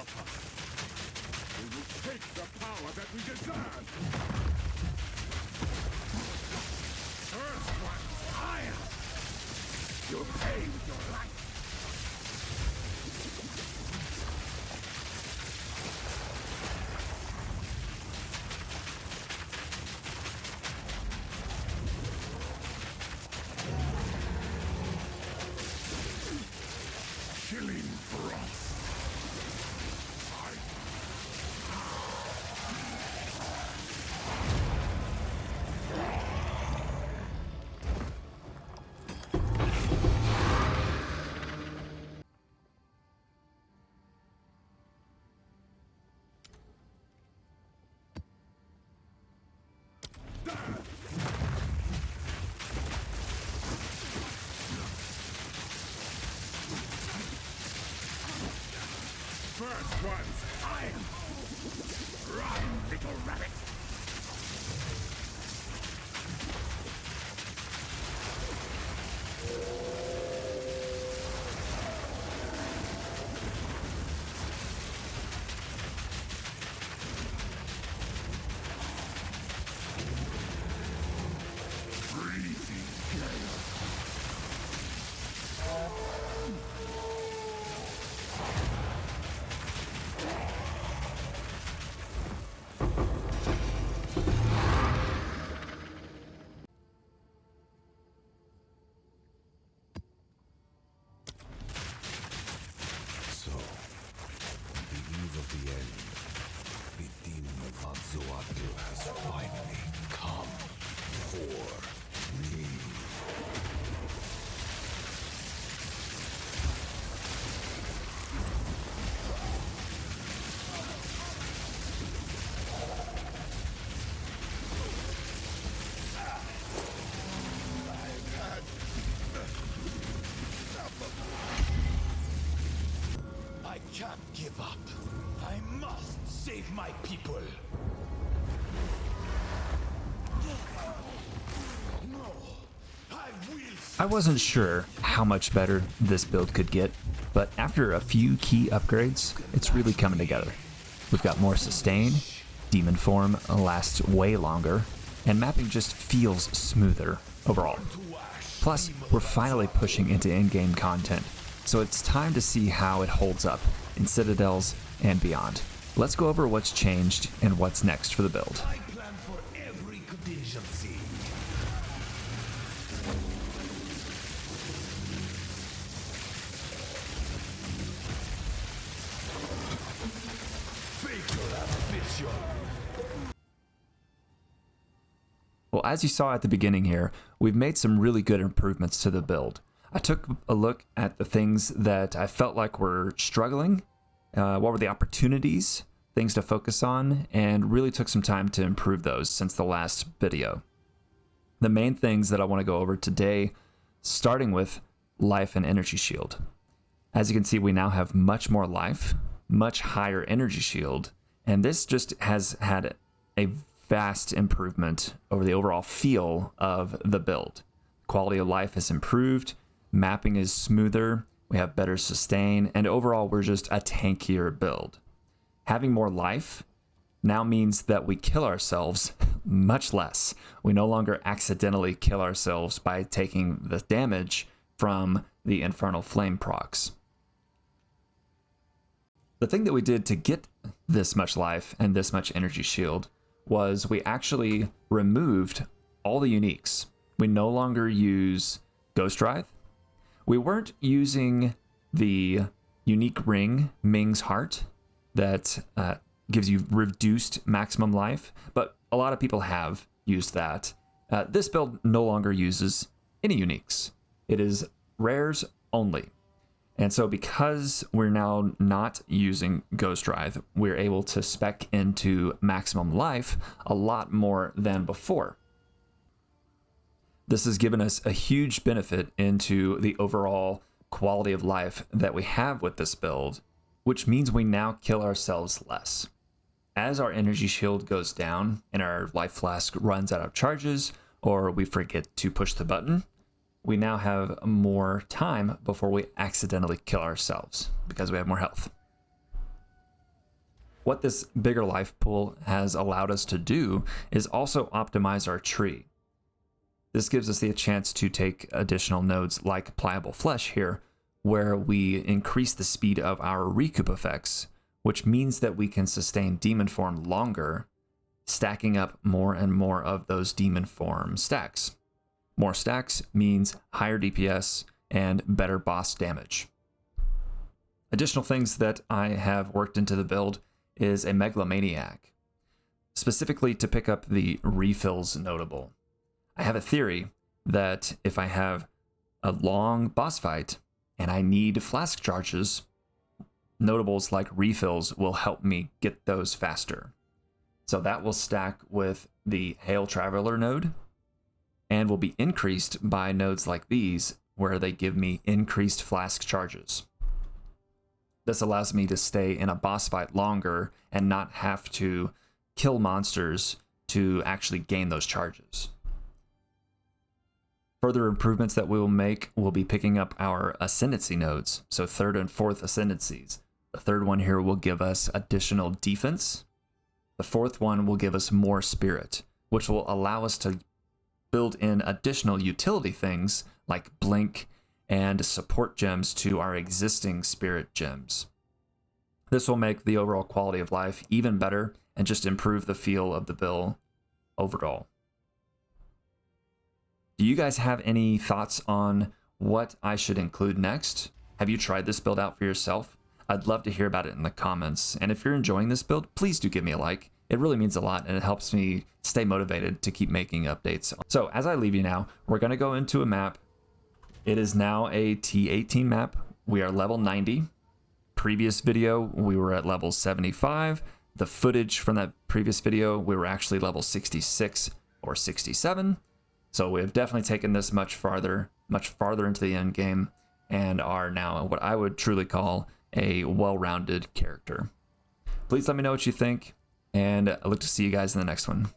us. We will take the power that we deserve. First one, fire! You'll pay with your life. Killing frost. First one's iron! Run, little rabbit! Freezing gale! Has finally come for me. I can't give up. I must save my people. I wasn't sure how much better this build could get, but after a few key upgrades, it's really coming together. We've got more sustain, demon form lasts way longer, and mapping just feels smoother overall. Plus, we're finally pushing into in-game content, so it's time to see how it holds up in Citadels and beyond. Let's go over what's changed and what's next for the build. I plan for every contingency. Well, as you saw at the beginning here, we've made some really good improvements to the build. I took a look at the things that I felt like were struggling, what were the opportunities, things to focus on, and really took some time to improve those since the last video. The main things that I want to go over today, starting with life and energy shield. As you can see, we now have much more life, much higher energy shield, and this just has had a vast improvement over the overall feel of the build. Quality of life has improved, mapping is smoother, we have better sustain, and overall we're just a tankier build. Having more life now means that we kill ourselves much less. We no longer accidentally kill ourselves by taking the damage from the Infernal Flame procs. The thing that we did to get this much life and this much energy shield was we actually removed all the uniques. We no longer use Ghost Drive. We weren't using the unique ring, Ming's Heart, that gives you reduced maximum life, but a lot of people have used that. This build no longer uses any uniques. It is rares only. And so because we're now not using Ghost Drive, we're able to spec into maximum life a lot more than before. This has given us a huge benefit into the overall quality of life that we have with this build, which means we now kill ourselves less. As our energy shield goes down and our life flask runs out of charges, or we forget to push the button, we now have more time before we accidentally kill ourselves because we have more health. What this bigger life pool has allowed us to do is also optimize our tree. This gives us the chance to take additional nodes like Pliable Flesh here, where we increase the speed of our recoup effects, which means that we can sustain demon form longer, stacking up more and more of those demon form stacks. More stacks means higher DPS and better boss damage. Additional things that I have worked into the build is a Megalomaniac, specifically to pick up the refills notable. I have a theory that if I have a long boss fight and I need flask charges, notables like refills will help me get those faster. So that will stack with the Hail Traveler node and will be increased by nodes like these, where they give me increased flask charges. This allows me to stay in a boss fight longer and not have to kill monsters to actually gain those charges. Further improvements that we will make will be picking up our Ascendancy nodes, so 3rd and 4th Ascendancies. The 3rd one here will give us additional defense. The 4th one will give us more spirit, which will allow us to build in additional utility things like blink and support gems to our existing spirit gems. This will make the overall quality of life even better and just improve the feel of the build overall. Do you guys have any thoughts on what I should include next? Have you tried this build out for yourself? I'd love to hear about it in the comments. And if you're enjoying this build, please do give me a like. It really means a lot and it helps me stay motivated to keep making updates. So as I leave you now, we're going to go into a map. It is now a T18 map. We are level 90. Previous video, we were at level 75. The footage from that previous video, we were actually level 66 or 67. So we have definitely taken this much farther into the end game and are now what I would truly call a well-rounded character. Please let me know what you think, and I look to see you guys in the next one.